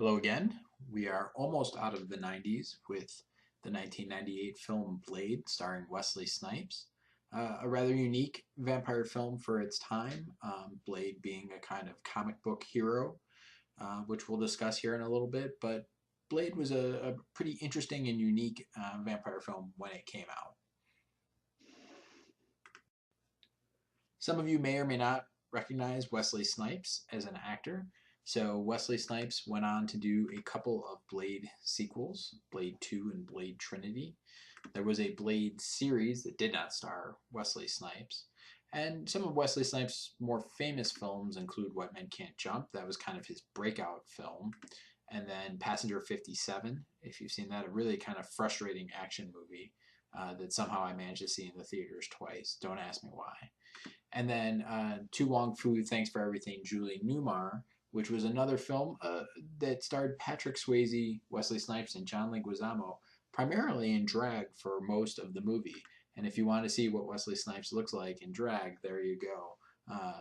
Hello again. We are almost out of the 90s with the 1998 film Blade starring Wesley Snipes. A rather unique vampire film for its time, Blade being a kind of comic book hero, which we'll discuss here in a little bit. But Blade was a pretty interesting and unique vampire film when it came out. Some of you may or may not recognize Wesley Snipes as an actor. So Wesley Snipes went on to do a couple of Blade sequels, Blade 2 and Blade Trinity. There was a Blade series that did not star Wesley Snipes. And some of Wesley Snipes' more famous films include White Men Can't Jump. That was kind of his breakout film. And then Passenger 57, if you've seen that, a really kind of frustrating action movie that somehow I managed to see in the theaters twice. Don't ask me why. And then To Wong Fu, Thanks for Everything, Julie Newmar, which was another film that starred Patrick Swayze, Wesley Snipes, and John Leguizamo, primarily in drag for most of the movie. And if you want to see what Wesley Snipes looks like in drag, there you go.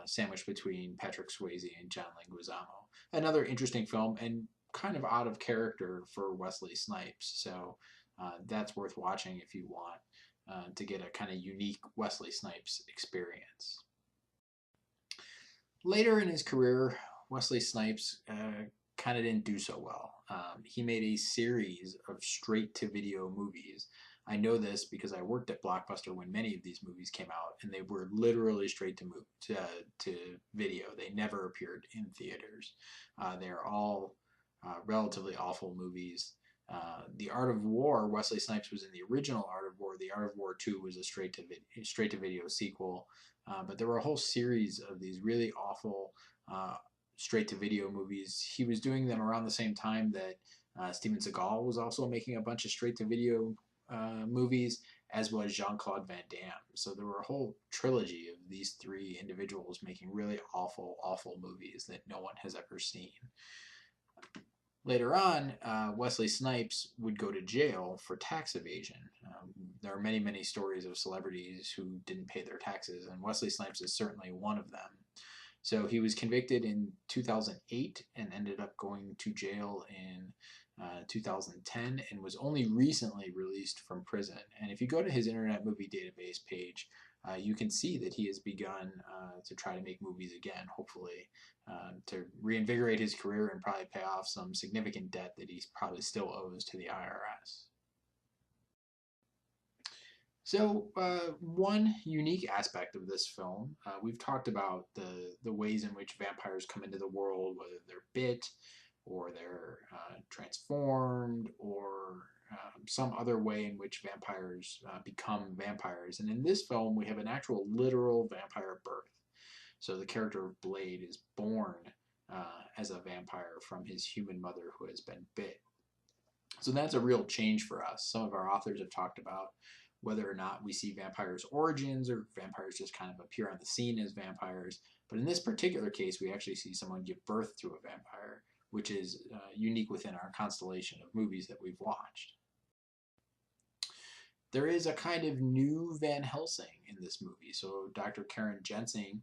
Sandwiched between Patrick Swayze and John Leguizamo. Another interesting film and kind of out of character for Wesley Snipes. So that's worth watching if you want to get a kind of unique Wesley Snipes experience. Later in his career, Wesley Snipes kind of didn't do so well. He made a series of straight-to-video movies. I know this because I worked at Blockbuster when many of these movies came out, and they were literally straight to video. They never appeared in theaters. They are all relatively awful movies. The Art of War, Wesley Snipes was in the original Art of War. The Art of War 2 was a straight to video sequel. But there were a whole series of these really awful straight to video movies. He was doing them around the same time that Steven Seagal was also making a bunch of straight to video movies, as was Jean-Claude Van Damme. So there were a whole trilogy of these three individuals making really awful, awful movies that no one has ever seen. Later on, Wesley Snipes would go to jail for tax evasion. There are many, many stories of celebrities who didn't pay their taxes, and Wesley Snipes is certainly one of them. So he was convicted in 2008 and ended up going to jail in 2010 and was only recently released from prison. And if you go to his Internet Movie Database page, you can see that he has begun to try to make movies again, hopefully, to reinvigorate his career and probably pay off some significant debt that he probably still owes to the IRS. So one unique aspect of this film, we've talked about the ways in which vampires come into the world, whether they're bit or they're transformed or some other way in which vampires become vampires. And in this film, we have an actual literal vampire birth. So the character of Blade is born as a vampire from his human mother who has been bit. So that's a real change for us. Some of our authors have talked about whether or not we see vampires' origins or vampires just kind of appear on the scene as vampires. But in this particular case, we actually see someone give birth to a vampire, which is unique within our constellation of movies that we've watched. There is a kind of new Van Helsing in this movie. So Dr. Karen Jensing,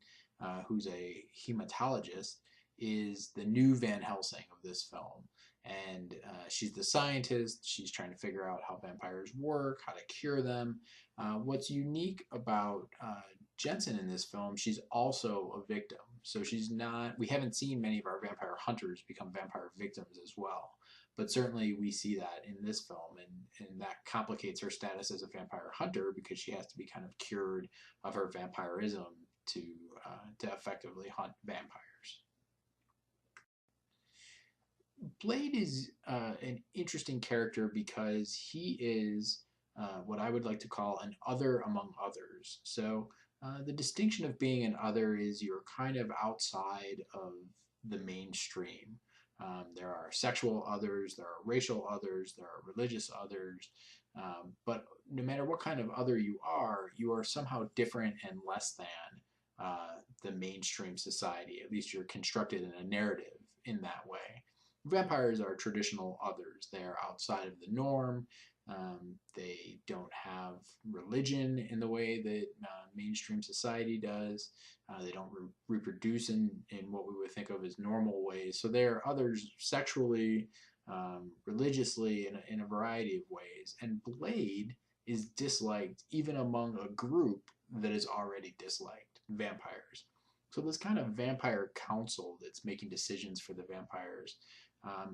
who's a hematologist, is the new Van Helsing of this film. And she's the scientist. She's trying to figure out how vampires work, how to cure them. What's unique about Jensen in this film, she's also a victim. So she's not, we haven't seen many of our vampire hunters become vampire victims as well. But certainly we see that in this film, and that complicates her status as a vampire hunter because she has to be kind of cured of her vampirism to effectively hunt vampires. Blade is an interesting character because he is what I would like to call an other among others. So the distinction of being an other is you're kind of outside of the mainstream. There are sexual others, there are racial others, there are religious others, but no matter what kind of other you are somehow different and less than the mainstream society. At least you're constructed in a narrative in that way. vampires are traditional others. They are outside of the norm. They don't have religion in the way that mainstream society does. They don't reproduce in what we would think of as normal ways. So they're others sexually, religiously, in a variety of ways. And Blade is disliked even among a group that is already disliked, vampires. So this kind of vampire council that's making decisions for the vampires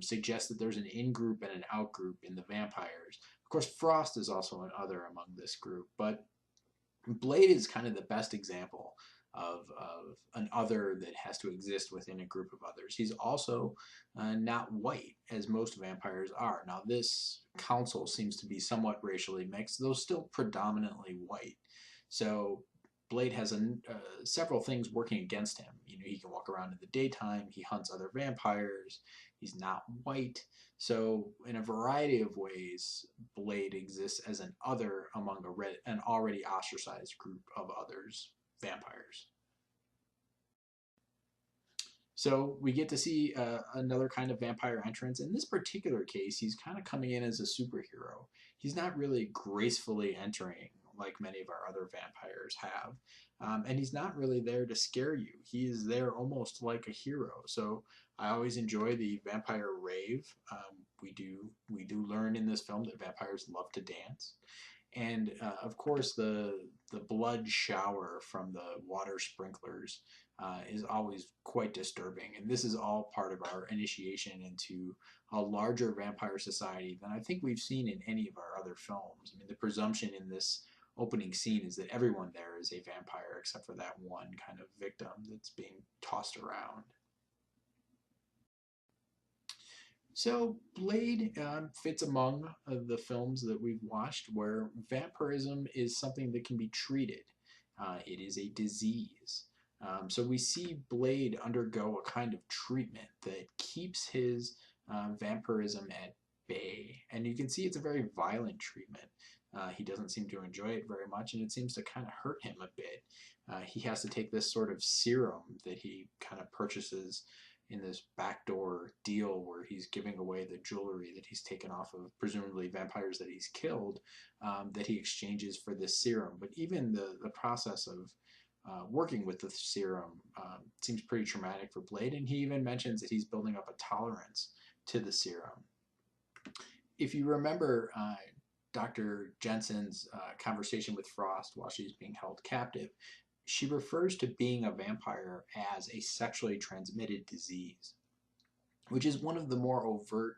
suggests that there's an in-group and an out-group in the vampires. Of course, Frost is also an other among this group, but Blade is kind of the best example of an other that has to exist within a group of others. He's also not white, as most vampires are. Now, this council seems to be somewhat racially mixed, though still predominantly white. So Blade has several things working against him. You know, he can walk around in the daytime. He hunts other vampires. He's not white. So in a variety of ways, Blade exists as an other among an already ostracized group of others, vampires. So we get to see another kind of vampire entrance. In this particular case, he's kind of coming in as a superhero. He's not really gracefully entering like many of our other vampires have. And he's not really there to scare you. He is there almost like a hero. So I always enjoy the vampire rave. We do learn in this film that vampires love to dance. And of course, the blood shower from the water sprinklers is always quite disturbing. And this is all part of our initiation into a larger vampire society than I think we've seen in any of our other films. I mean, the presumption in this opening scene is that everyone there is a vampire except for that one kind of victim that's being tossed around. So Blade fits among the films that we've watched where vampirism is something that can be treated. It is a disease. So we see Blade undergo a kind of treatment that keeps his vampirism at bay. And you can see it's a very violent treatment. He doesn't seem to enjoy it very much, and it seems to kind of hurt him a bit. He has to take this sort of serum that he kind of purchases in this backdoor deal where he's giving away the jewelry that he's taken off of presumably vampires that he's killed, that he exchanges for this serum. But even the process of working with the serum seems pretty traumatic for Blade, and he even mentions that he's building up a tolerance to the serum. If you remember Dr. Jensen's conversation with Frost while she's being held captive, she refers to being a vampire as a sexually transmitted disease, which is one of the more overt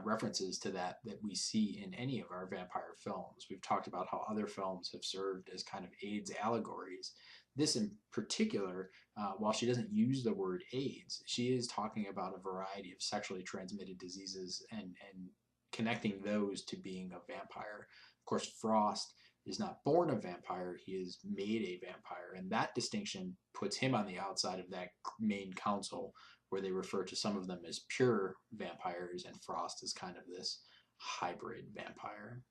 references to that we see in any of our vampire films. We've talked about how other films have served as kind of AIDS allegories. This in particular, while she doesn't use the word AIDS, she is talking about a variety of sexually transmitted diseases and connecting those to being a vampire. Of course, Frost is not born a vampire, he is made a vampire, and that distinction puts him on the outside of that main council where they refer to some of them as pure vampires, and Frost is kind of this hybrid vampire.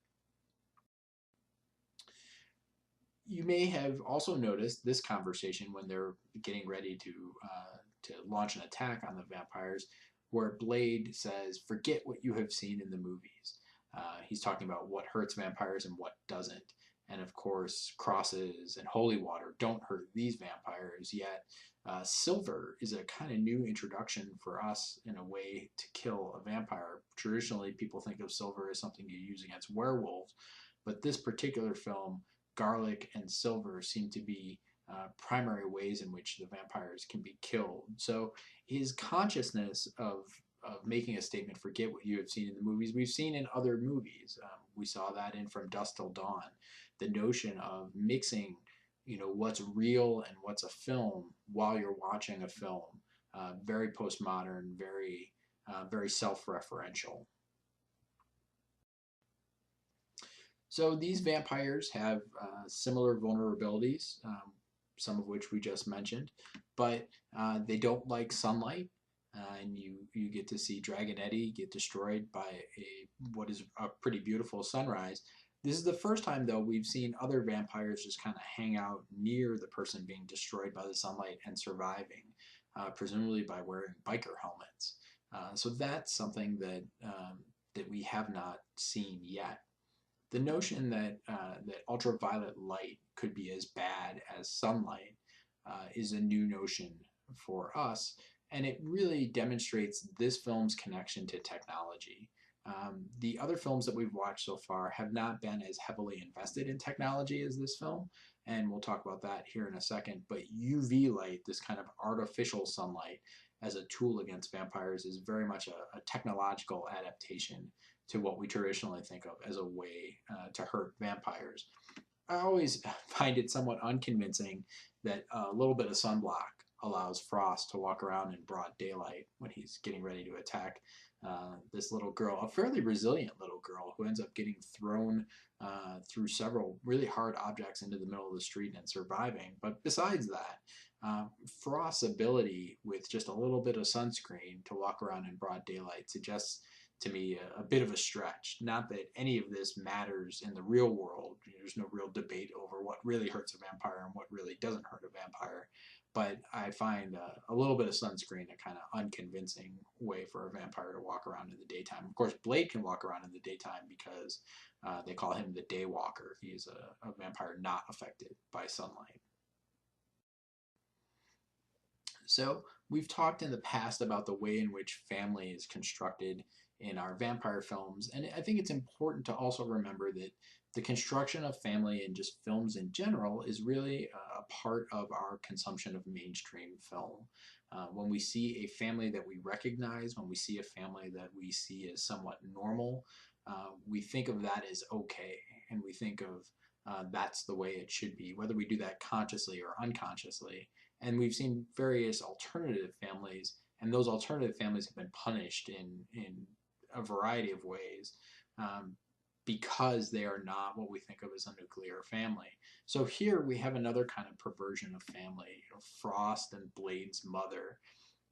You may have also noticed this conversation when they're getting ready to launch an attack on the vampires, where Blade says, "Forget what you have seen in the movies." He's talking about what hurts vampires and what doesn't. And of course, crosses and holy water don't hurt these vampires, yet silver is a kind of new introduction for us in a way to kill a vampire. Traditionally, people think of silver as something you use against werewolves, but this particular film, garlic and silver seem to be primary ways in which the vampires can be killed. So his consciousness of making a statement, forget what you have seen in the movies, we've seen in other movies. We saw that in From Dusk Till Dawn. The notion of mixing, what's real and what's a film while you're watching a film. Very postmodern, very self-referential. So these vampires have similar vulnerabilities, some of which we just mentioned, but they don't like sunlight. And you get to see Dragon Eddie get destroyed by what is a pretty beautiful sunrise. This is the first time, though, we've seen other vampires just kind of hang out near the person being destroyed by the sunlight and surviving, presumably by wearing biker helmets. So that's something that that we have not seen yet. The notion that that ultraviolet light could be as bad as sunlight is a new notion for us, and it really demonstrates this film's connection to technology. The other films that we've watched so far have not been as heavily invested in technology as this film, and we'll talk about that here in a second. But UV light, this kind of artificial sunlight, as a tool against vampires, is very much a technological adaptation to what we traditionally think of as a way to hurt vampires. I always find it somewhat unconvincing that a little bit of sunblock allows Frost to walk around in broad daylight when he's getting ready to attack this little girl, a fairly resilient little girl who ends up getting thrown through several really hard objects into the middle of the street and surviving. But besides that, Frost's ability with just a little bit of sunscreen to walk around in broad daylight suggests to me a bit of a stretch. Not that any of this matters in the real world. There's no real debate over what really hurts a vampire and what really doesn't hurt a vampire. But I find a little bit of sunscreen a kind of unconvincing way for a vampire to walk around in the daytime. Of course, Blade can walk around in the daytime because they call him the Daywalker. He is a vampire not affected by sunlight. So we've talked in the past about the way in which family is constructed in our vampire films, and I think it's important to also remember that the construction of family in just films in general is really a part of our consumption of mainstream film. When we see a family that we recognize, when we see a family that we see as somewhat normal, we think of that as okay, and we think of that's the way it should be, whether we do that consciously or unconsciously. And we've seen various alternative families, and those alternative families have been punished in a variety of ways because they are not what we think of as a nuclear family. So here we have another kind of perversion of family, Frost and Blade's mother.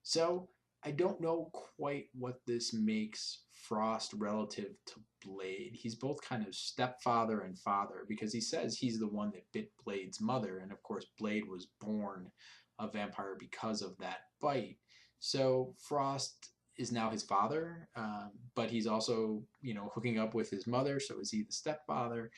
So I don't know quite what this makes Frost relative to Blade. He's both kind of stepfather and father because he says he's the one that bit Blade's mother, and of course Blade was born a vampire because of that bite. So Frost is now his father, but he's also, hooking up with his mother. So is he the stepfather?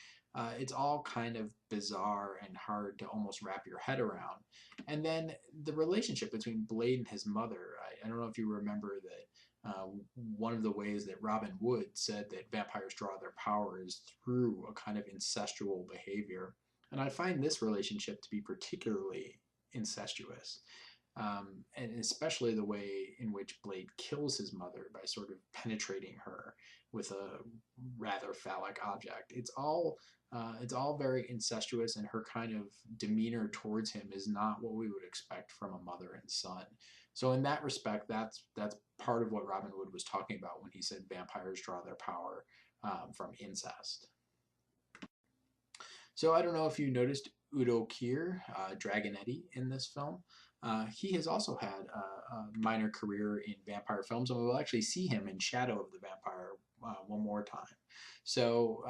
It's all kind of bizarre and hard to almost wrap your head around. And then the relationship between Blade and his mother. I don't know if you remember that one of the ways that Robin Wood said that vampires draw their power is through a kind of incestual behavior. And I find this relationship to be particularly incestuous. And especially the way in which Blade kills his mother by sort of penetrating her with a rather phallic object. It's all very incestuous, and her kind of demeanor towards him is not what we would expect from a mother and son. So in that respect, that's part of what Robin Wood was talking about when he said vampires draw their power from incest. So I don't know if you noticed Udo Kier, Dragon Eddie, in this film. He has also had a minor career in vampire films, and we'll actually see him in Shadow of the Vampire one more time. So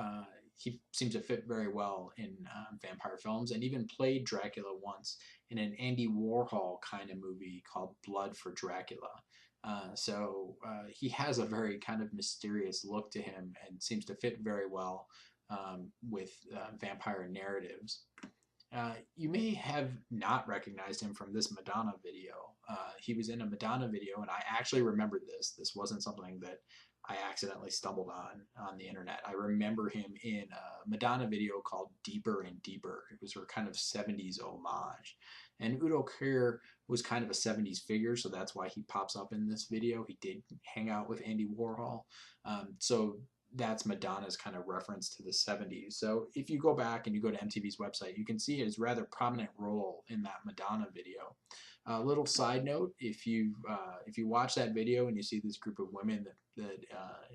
he seems to fit very well in vampire films, and even played Dracula once in an Andy Warhol kind of movie called Blood for Dracula. He has a very kind of mysterious look to him and seems to fit very well with vampire narratives. You may have not recognized him from this Madonna video. He was in a Madonna video, and I actually remembered this. This wasn't something that I accidentally stumbled on the internet. I remember him in a Madonna video called Deeper and Deeper. It was her kind of 70s homage. And Udo Kier was kind of a 70s figure, so that's why he pops up in this video. He did hang out with Andy Warhol. So that's Madonna's kind of reference to the 70s. So if you go back and you go to MTV's website, you can see his rather prominent role in that Madonna video. A little side note, if you watch that video and you see this group of women that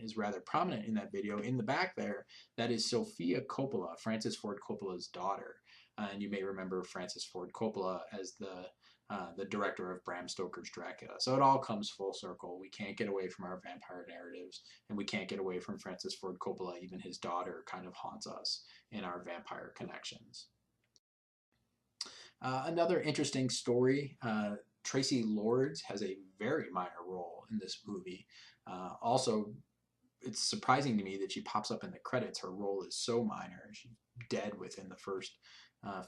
is rather prominent in that video, in the back there, that is Sofia Coppola, Francis Ford Coppola's daughter. And you may remember Francis Ford Coppola as the director of Bram Stoker's Dracula. So it all comes full circle. We can't get away from our vampire narratives, and we can't get away from Francis Ford Coppola. Even his daughter kind of haunts us in our vampire connections. Another interesting story Tracy Lords has a very minor role in this movie. Also, it's surprising to me that she pops up in the credits. Her role is so minor. She's dead within the first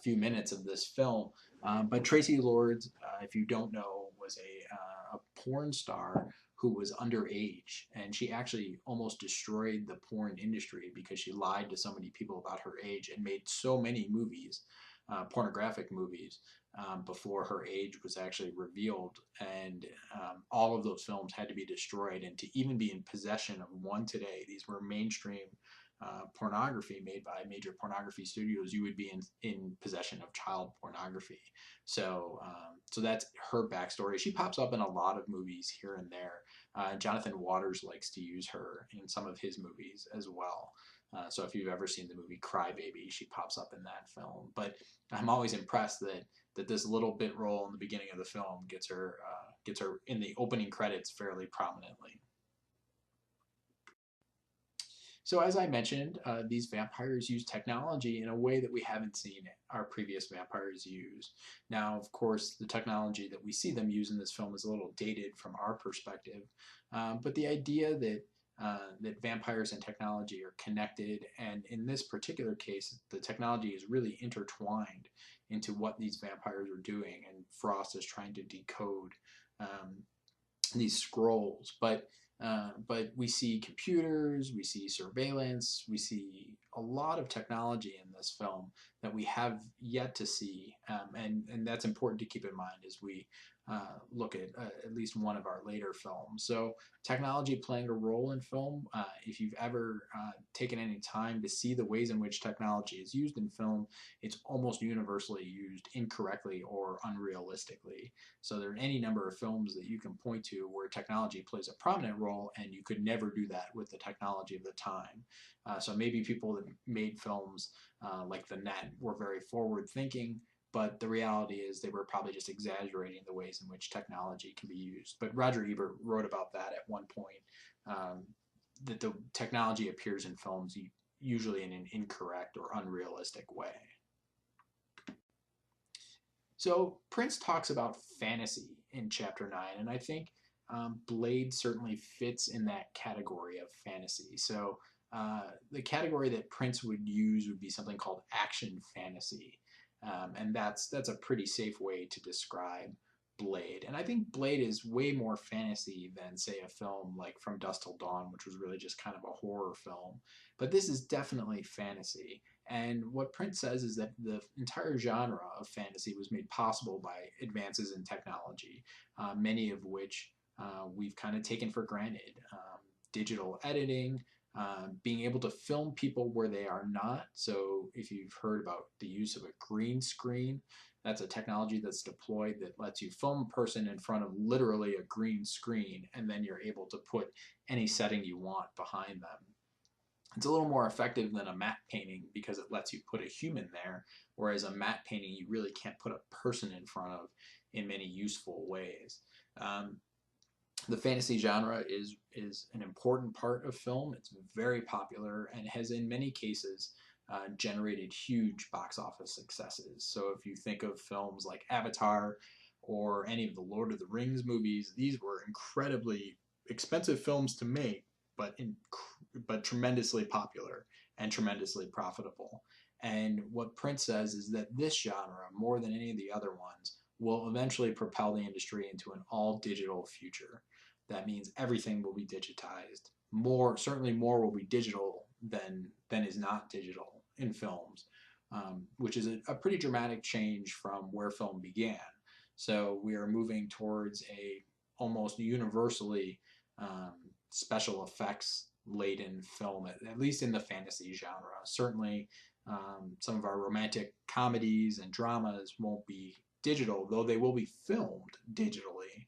few minutes of this film. But Tracy Lords, if you don't know, was a porn star who was underage, and she actually almost destroyed the porn industry because she lied to so many people about her age and made so many movies, pornographic movies, before her age was actually revealed. And all of those films had to be destroyed. And to even be in possession of one today, these were mainstream pornography made by major pornography studios, you would be in possession of child pornography. So that's her backstory. She pops up in a lot of movies here and there. Jonathan Waters likes to use her in some of his movies as well. So if you've ever seen the movie Cry Baby, she pops up in that film. But I'm always impressed that this little bit role in the beginning of the film gets her in the opening credits fairly prominently. So as I mentioned, these vampires use technology in a way that we haven't seen our previous vampires use. Now, of course, the technology that we see them use in this film is a little dated from our perspective, but the idea that vampires and technology are connected, and in this particular case, the technology is really intertwined into what these vampires are doing, and Frost is trying to decode these scrolls. But we see computers, we see surveillance, we see a lot of technology in this film that we have yet to see, and that's important to keep in mind as we look at least one of our later films. So technology playing a role in film. If you've ever taken any time to see the ways in which technology is used in film, it's almost universally used incorrectly or unrealistically. So there are any number of films that you can point to where technology plays a prominent role, and you could never do that with the technology of the time. So maybe people that made films like The Net were very forward thinking, but the reality is they were probably just exaggerating the ways in which technology can be used. But Roger Ebert wrote about that at one point, that the technology appears in films usually in an incorrect or unrealistic way. So Prince talks about fantasy in chapter 9, and I think Blade certainly fits in that category of fantasy. So the category that Prince would use would be something called action fantasy. And that's a pretty safe way to describe Blade. And I think Blade is way more fantasy than, say, a film like From Dusk Till Dawn, which was really just kind of a horror film. But this is definitely fantasy. And what Prince says is that the entire genre of fantasy was made possible by advances in technology, many of which we've kind of taken for granted. Digital editing, being able to film people where they are not. So if you've heard about the use of a green screen, that's a technology that's deployed that lets you film a person in front of literally a green screen, and then you're able to put any setting you want behind them. It's a little more effective than a matte painting because it lets you put a human there, whereas a matte painting you really can't put a person in front of in many useful ways. The fantasy genre is an important part of film. It's very popular and has in many cases generated huge box office successes. So if you think of films like Avatar or any of the Lord of the Rings movies, these were incredibly expensive films to make, but tremendously popular and tremendously profitable. And what Prince says is that this genre, more than any of the other ones, will eventually propel the industry into an all-digital future. That means everything will be digitized. Certainly more will be digital than is not digital in films, which is a pretty dramatic change from where film began. So we are moving towards a almost universally special effects laden film, at least in the fantasy genre. Certainly some of our romantic comedies and dramas won't be digital, though they will be filmed digitally.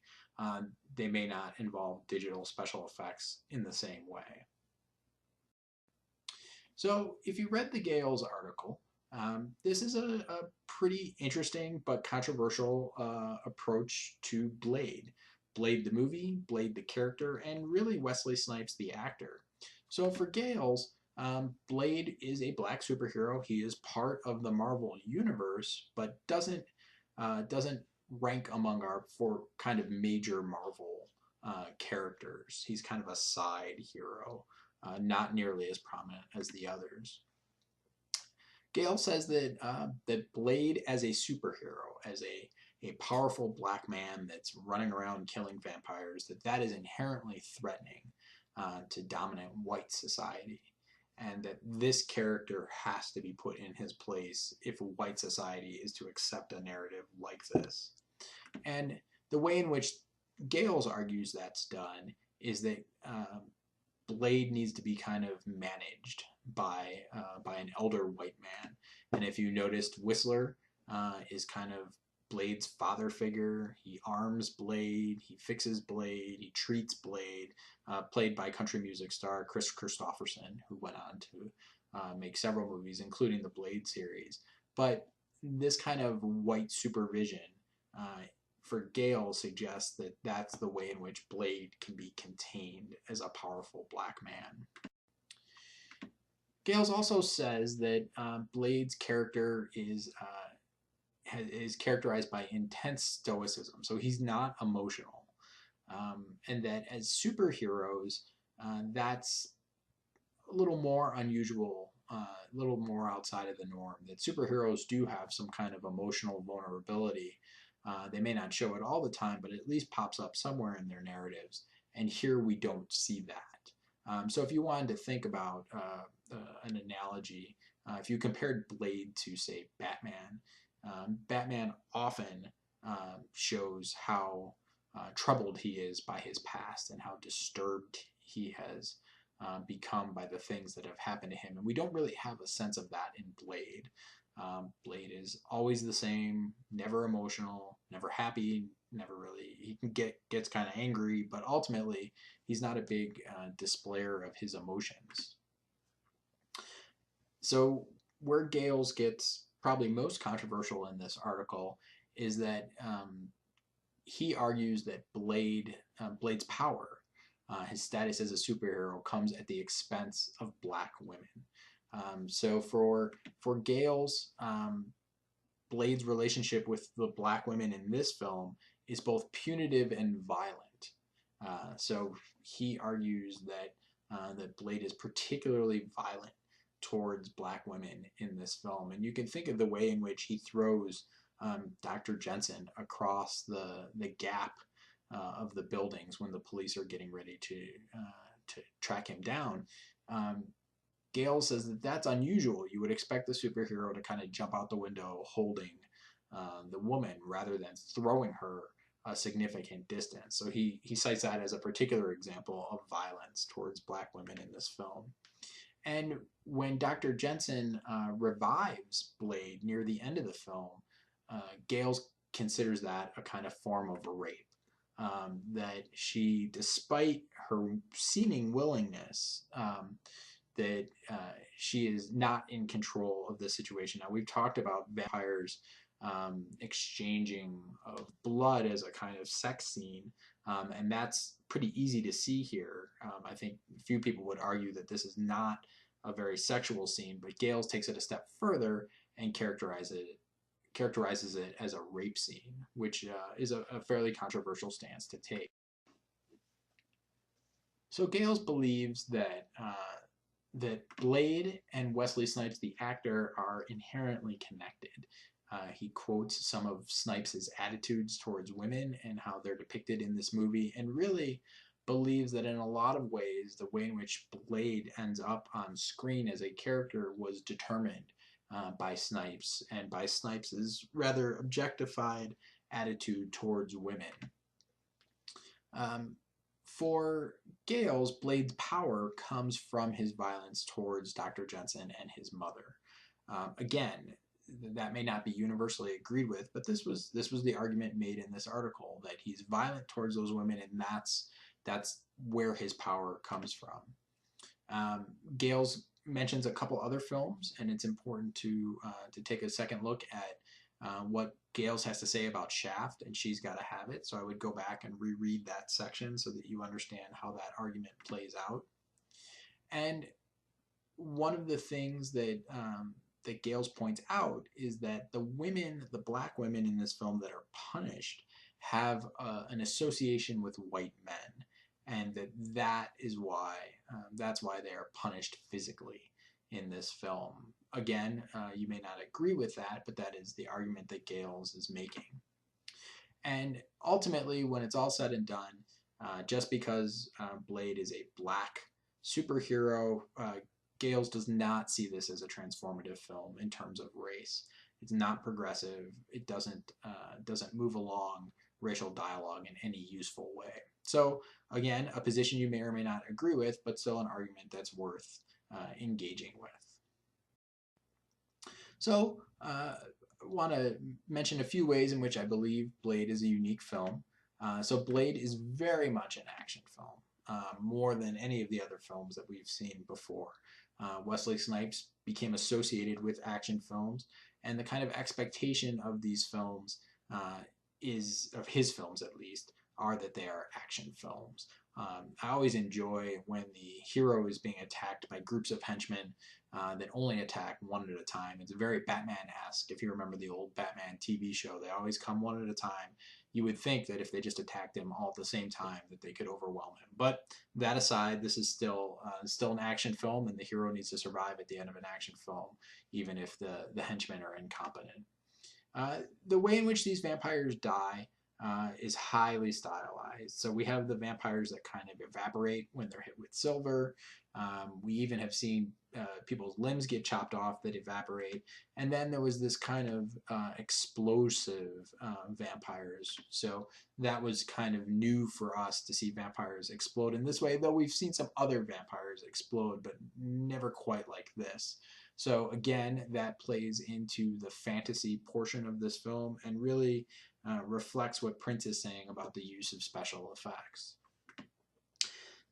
They may not involve digital special effects in the same way. So if you read the Gales article, this is a pretty interesting but controversial approach to Blade. Blade the movie, Blade the character, and really Wesley Snipes the actor. So for Gales, Blade is a black superhero. He is part of the Marvel universe, but doesn't rank among our four kind of major Marvel characters. He's kind of a side hero, not nearly as prominent as the others. Gale says that that Blade as a superhero, as a powerful black man that's running around killing vampires, that is inherently threatening to dominant white society, and that this character has to be put in his place if white society is to accept a narrative like this. And the way in which Gales argues that's done is that Blade needs to be kind of managed by an elder white man. And if you noticed, Whistler is kind of Blade's father figure. He arms Blade, he fixes Blade, he treats Blade, played by country music star Chris Christopherson, who went on to make several movies, including the Blade series. But this kind of white supervision for Gale suggests that that's the way in which Blade can be contained as a powerful black man. Gales also says that Blade's character is characterized by intense stoicism, so he's not emotional, and that as superheroes, that's a little more unusual, a little more outside of the norm. That superheroes do have some kind of emotional vulnerability. They may not show it all the time, but it at least pops up somewhere in their narratives. And here we don't see that. So if you wanted to think about an analogy, if you compared Blade to, say, Batman, Batman often shows how troubled he is by his past and how disturbed he has become by the things that have happened to him. And we don't really have a sense of that in Blade. Blade is always the same, never emotional, never happy, never really. He gets kind of angry, but ultimately he's not a big displayer of his emotions. So where Gales gets probably most controversial in this article is that he argues that Blade's power, his status as a superhero, comes at the expense of black women. So for Gales, Blade's relationship with the black women in this film is both punitive and violent. So he argues that Blade is particularly violent towards black women in this film, and you can think of the way in which he throws Dr. Jensen across the gap of the buildings when the police are getting ready to track him down. Gale says that that's unusual. You would expect the superhero to kind of jump out the window holding the woman rather than throwing her a significant distance. So he cites that as a particular example of violence towards black women in this film. And when Dr. Jensen revives Blade near the end of the film, Gale considers that a kind of form of rape. That she, despite her seeming willingness, that she is not in control of the situation. Now, we've talked about vampires exchanging of blood as a kind of sex scene, and that's pretty easy to see here. I think few people would argue that this is not a very sexual scene, but Gales takes it a step further and characterizes it as a rape scene, which is a fairly controversial stance to take. So Gales believes that that Blade and Wesley Snipes, the actor, are inherently connected. He quotes some of Snipes' attitudes towards women and how they're depicted in this movie, and really believes that in a lot of ways, the way in which Blade ends up on screen as a character was determined by Snipes, and by Snipes' rather objectified attitude towards women. For Gales, Blade's power comes from his violence towards Dr. Jensen and his mother. Again, that may not be universally agreed with, but this was the argument made in this article, that he's violent towards those women, and that's where his power comes from. Gales mentions a couple other films, and it's important to take a second look at what Gales has to say about Shaft and She's Gotta Have It. So I would go back and reread that section so that you understand how that argument plays out. And one of the things that that Gales points out is that the black women in this film that are punished, have an association with white men, and that is why that's why they are punished physically in this film. Again, you may not agree with that, but that is the argument that Gales is making. And ultimately, when it's all said and done, just because Blade is a black superhero, Gales does not see this as a transformative film in terms of race. It's not progressive. It doesn't move along racial dialogue in any useful way. So again, a position you may or may not agree with, but still an argument that's worth engaging with. So I want to mention a few ways in which I believe Blade is a unique film. So Blade is very much an action film, more than any of the other films that we've seen before. Wesley Snipes became associated with action films, and the kind of expectation of these films of his films at least, are that they are action films. I always enjoy when the hero is being attacked by groups of henchmen that only attack one at a time. It's very Batman-esque. If you remember the old Batman TV show, they always come one at a time. You would think that if they just attacked him all at the same time, that they could overwhelm him. But that aside, this is still an action film, and the hero needs to survive at the end of an action film, even if the henchmen are incompetent. The way in which these vampires die is highly stylized. So we have the vampires that kind of evaporate when they're hit with silver. We even have seen people's limbs get chopped off that evaporate. And then there was this kind of explosive vampires. So that was kind of new for us to see vampires explode in this way, though we've seen some other vampires explode, but never quite like this. So again, that plays into the fantasy portion of this film and really reflects what Prince is saying about the use of special effects.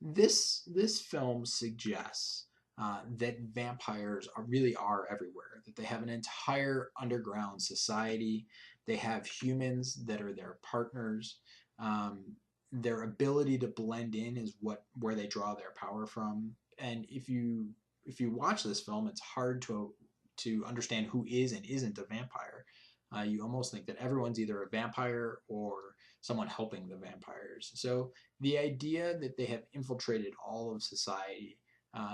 This film suggests that vampires really are everywhere, that they have an entire underground society. They have humans that are their partners. Their ability to blend in is where they draw their power from. And if you watch this film, it's hard to understand who is and isn't a vampire. You almost think that everyone's either a vampire or someone helping the vampires. So the idea that they have infiltrated all of society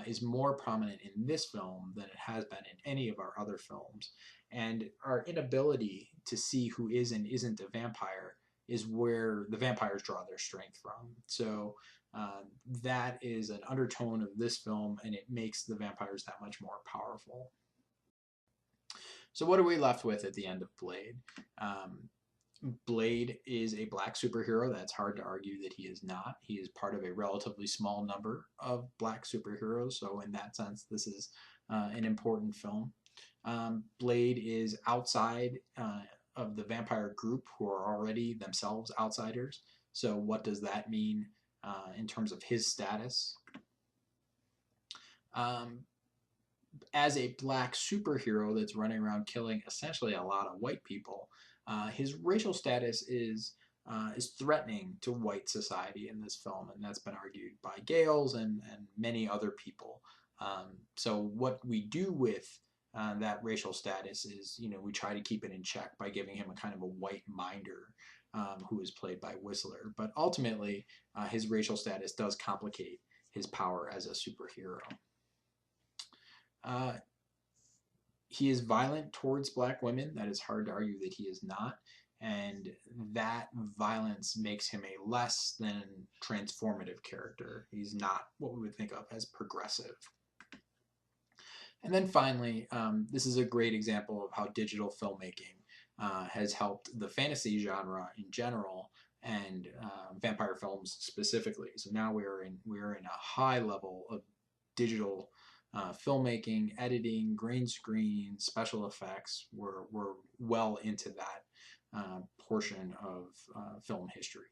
is more prominent in this film than it has been in any of our other films. And our inability to see who is and isn't a vampire is where the vampires draw their strength from. So that is an undertone of this film, and it makes the vampires that much more powerful. So what are we left with at the end of Blade? Blade is a black superhero. That's hard to argue that he is not. He is part of a relatively small number of black superheroes, so in that sense, this is an important film. Blade is outside of the vampire group, who are already themselves outsiders. So what does that mean in terms of his status? As a black superhero that's running around killing essentially a lot of white people, his racial status is threatening to white society in this film, and that's been argued by Gales and many other people. So what we do with that racial status is, we try to keep it in check by giving him a kind of a white minder who is played by Whistler. But ultimately, his racial status does complicate his power as a superhero. He is violent towards black women. That is hard to argue that he is not. And that violence makes him a less than transformative character. He's not what we would think of as progressive. And then finally, this is a great example of how digital filmmaking has helped the fantasy genre in general and vampire films specifically. So now we're in a high level of digital filmmaking, editing, green screen, special effects. We're well into that portion of film history.